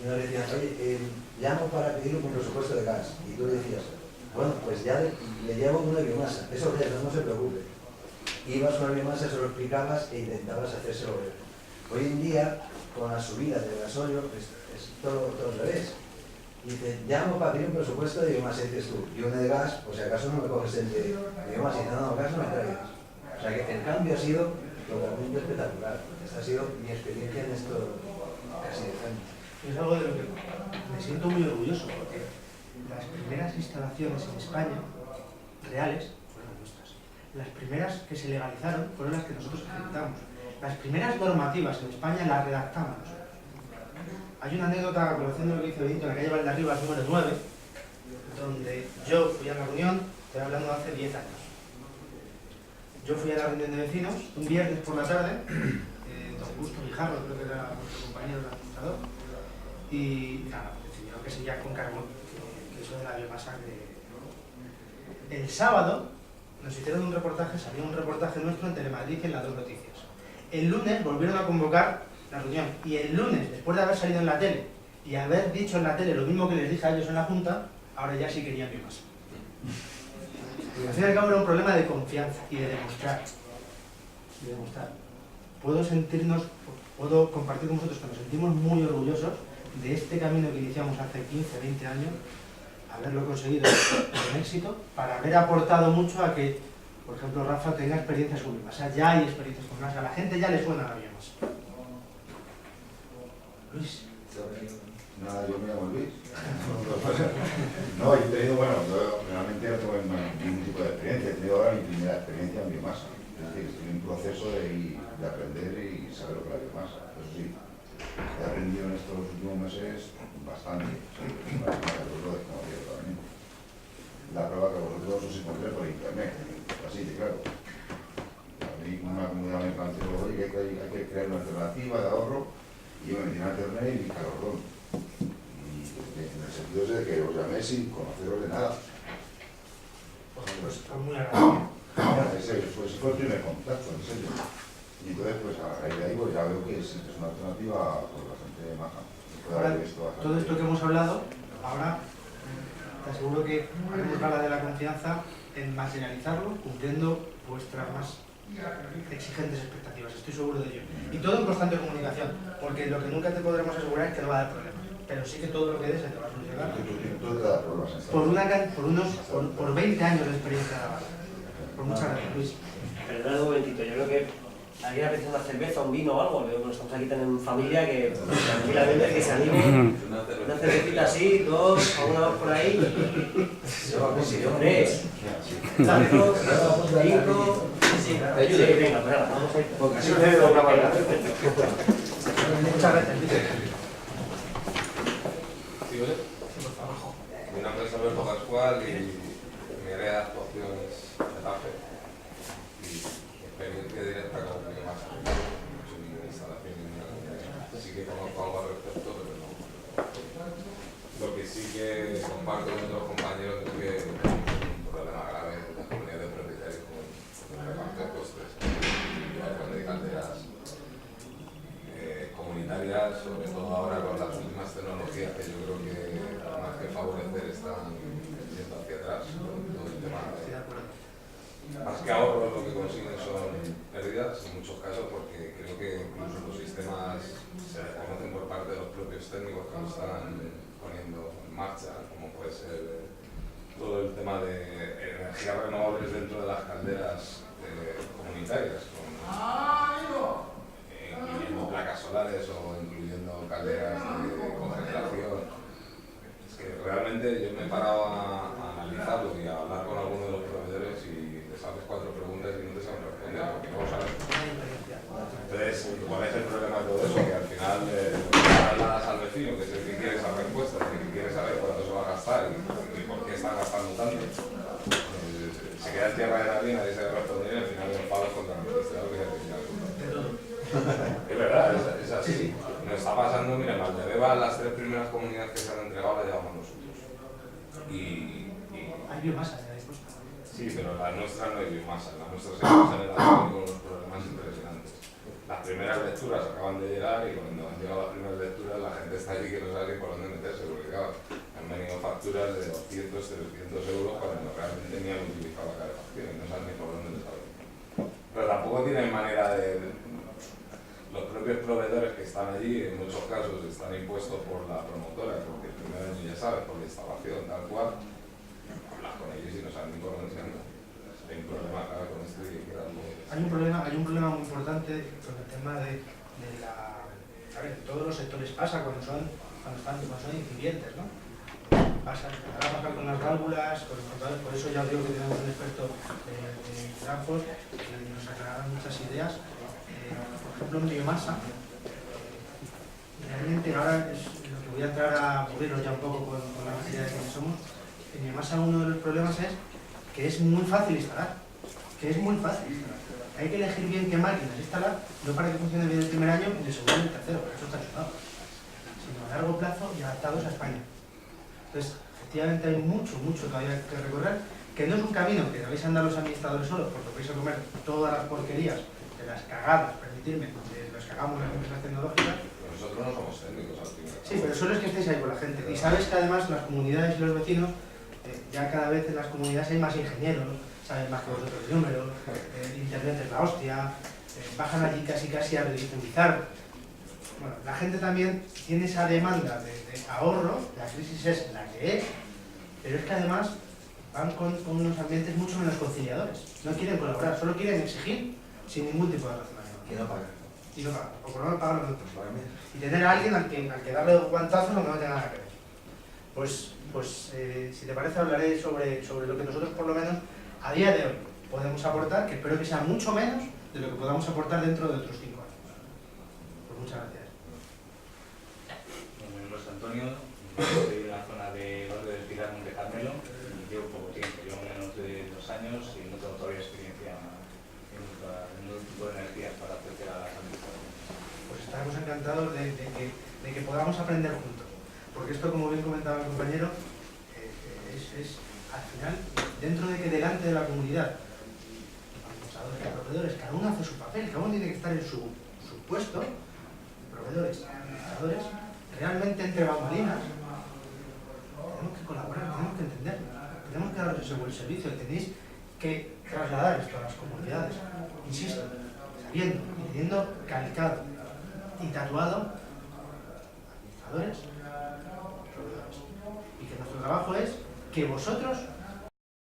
y nos decían, oye, llamo para pedir un presupuesto de gas. Y tú le decías, bueno, pues ya le llevo una biomasa, eso ya no se preocupe. Ibas con la biomasa, se lo explicabas e intentabas hacérselo ver. Hoy en día, con las subidas del gasóleo, es todo al revés. Y dice, llamo para pedir un presupuesto de biomasa, y dices tú, y uno de gas, pues si acaso no me coges el de biomasa, y dices, no, gas no me traigas. O sea que el cambio ha sido totalmente espectacular. Esta ha sido mi experiencia en estos casi 10 años. Es algo de lo que me siento muy orgulloso, porque las primeras instalaciones en España, reales, fueron nuestras. Las primeras que se legalizaron fueron las que nosotros ejecutamos. Las primeras normativas en España las redactamos. Hay una anécdota a colación de lo que hizo Benito en la calle Valderribas número 9, donde yo fui a la reunión, estoy hablando de hace 10 años. Yo fui a la reunión de vecinos un viernes por la tarde, don Augusto Guijarro, creo que era nuestro compañero del administrador, y nada, decidieron que seguía con carbón, que eso de la biomasa. El sábado nos hicieron un reportaje, salió un reportaje nuestro en Telemadrid y en las 2 noticias. El lunes volvieron a convocar la reunión, y el lunes, después de haber salido en la tele y haber dicho en la tele lo mismo que les dije a ellos en la Junta, ahora ya sí querían biomasa. Porque al fin y al cabo era un problema de confianza y de demostrar. Puedo compartir con vosotros que nos sentimos muy orgullosos de este camino que iniciamos hace 15, 20 años, haberlo conseguido con éxito, para haber aportado mucho a que, por ejemplo, Rafa tenga experiencias con biomasa. Ya hay experiencias con biomasa, a la gente ya le suena la biomasa. Luis. Nada, yo me llamo Luis. No, yo he tenido, bueno, yo realmente no tengo ningún tipo de experiencia, he tenido ahora mi primera experiencia en biomasa. Es decir, estoy en un proceso de aprender y saber lo que es la biomasa. Eso sí, he aprendido en estos últimos meses bastante. Lo desconocía totalmente. La prueba que vosotros os encontré por internet, así de claro. A mí una comunidad me planteó, oye, que hay que crear una alternativa de ahorro. Y yo me metí en internet y calorón. Y en el sentido de que os llamé sin conoceros de nada. Pues muy agradable. ese fue el primer contacto, en serio. Y entonces, pues a raíz de ahí, pues ya veo que es una alternativa pues, bastante maja. Ahora, todo esto que hemos hablado, ahora te aseguro que haremos gala de la confianza en materializarlo, cumpliendo vuestras más exigentes expectativas, estoy seguro de ello. Y todo en constante comunicación, porque lo que nunca te podremos asegurar es que no va a dar problemas, pero sí que todo lo que des se te va a solucionar. Por 20 años de experiencia laboral. Por muchas gracias, Luis. Perdón un momentito, yo creo que alguien apetece una cerveza, un vino o algo. Veo que estamos aquí en familia que tranquilamente que se anime. Una cervecita así, dos, a una por ahí. Sí, hombre. 4, 5. Sí, venga, pues nada, vamos a ir. Muchas gracias, Luis. Sí, ¿vale? Mi nombre es Alberto Pascual y mi área de actuación es el AFE. Y mi experiencia directa con mi más en instalación y sí que conozco algo al respecto, pero no. Lo que sí que comparto con otros compañeros es que tenemos un problema grave en la comunidad de propietarios con el reparto de costes y la de calderas comunitarias, sobre todo ahora con las últimas tecnologías que yo creo que más que favorecer están yendo hacia atrás con todo el tema de, más que ahorros lo que consiguen son pérdidas en muchos casos, porque creo que incluso los sistemas se reconocen por parte de los propios técnicos que lo están poniendo en marcha, como puede ser todo el tema de energías renovables dentro de las calderas comunitarias, incluyendo placas solares o incluyendo calderas de congelación. Es que realmente yo me he parado a analizarlo y a hablar con algunos de los proveedores y les haces 4 preguntas y no te saben responder porque no lo sabes. Entonces, ¿cuál es el problema de todo eso? Que al final hablas al vecino, que es el que quiere esa respuesta, el que quiere saber cuánto se va a gastar y por qué están gastando tanto. Se queda en tierra de nadie, nadie sabe responder y al final los palos contra el administrador que se tiene la culpa. Es verdad, es así. Nos está pasando, mira, en Valdebeba las 3 primeras comunidades que se han entregado las llevamos nosotros. Hay biomasa ya después. Sí, pero la nuestra no hay biomasa, la nuestra se basa en el agua con unos problemas impresionantes. Las primeras lecturas acaban de llegar y cuando han llegado las primeras lecturas la gente está allí que no sabe por dónde meterse, porque claro, han venido facturas de 200, 300 euros cuando realmente ni han utilizado la calefacción y no saben ni por dónde les sale. Pero tampoco tienen manera de... Los propios proveedores que están allí, en muchos casos, están impuestos por la promotora, porque el primer año ya sabes, por la instalación, tal cual, hablas con ellos y no saben ni por dónde se anda. Hay un problema acá con esto y que hay un problema muy importante con el tema de la... A ver, en todos los sectores pasa cuando son incipientes, ¿no? Pasa, va a pasar con las válvulas, con los contadores, por eso ya os digo que tenemos un experto de trabajos que nos aclarará muchas ideas. Por ejemplo, en biomasa, realmente ahora es lo que voy a entrar a aburrirnos ya un poco con la necesidad de que somos. En biomasa uno de los problemas es que es muy fácil instalar, Hay que elegir bien qué máquinas instalar, no para que funcione bien el primer año, ni el segundo y el tercero, porque eso está chutado, sino a largo plazo y adaptados a España. Entonces, efectivamente hay mucho todavía que recorrer, que no es un camino que debéis andar los administradores solos, porque vais a comer todas las porquerías de las cagadas, permitidme, de las que hagamos las empresas tecnológicas. Nosotros no somos técnicos al final. Sí, pero solo es que estéis ahí con la gente. Y sabes que además las comunidades y los vecinos, ya cada vez en las comunidades hay más ingenieros, saben más que vosotros de números, internet es la hostia, bajan allí casi a ridiculizar. Bueno, la gente también tiene esa demanda de ahorro, la crisis es la que es, pero es que además van con unos ambientes mucho menos conciliadores. No quieren colaborar, solo quieren exigir sin ningún tipo de razonamiento. Que no pagan. Y no pagan, o por lo menos pagan los otros. Y tener a alguien al que darle guantazos no tenga nada que ver. Pues si te parece hablaré sobre lo que nosotros por lo menos a día de hoy podemos aportar, que espero que sea mucho menos de lo que podamos aportar dentro de otros 5 años. Pues muchas gracias. Mi nombre es Antonio, estoy en la zona de Barrio del Pilar, Monte Carmelo, y llevo poco tiempo, llevo menos de 2 años y no tengo todavía experiencia en ningún tipo de energías para ofrecer a las administraciones. Pues estaremos encantados de que podamos aprender juntos, porque esto, como bien comentaba el compañero, es al final, dentro de que delante de la comunidad, el administrador que proveedores, cada uno hace su papel, cada uno tiene que estar en su puesto, proveedores, administradores, realmente entre bambalinas, tenemos que colaborar, tenemos que entenderlo, tenemos que daros ese buen servicio, tenéis que trasladar esto a las comunidades, insisto, sabiendo y teniendo calcado y tatuado administradores, proveedores, y que nuestro trabajo es que vosotros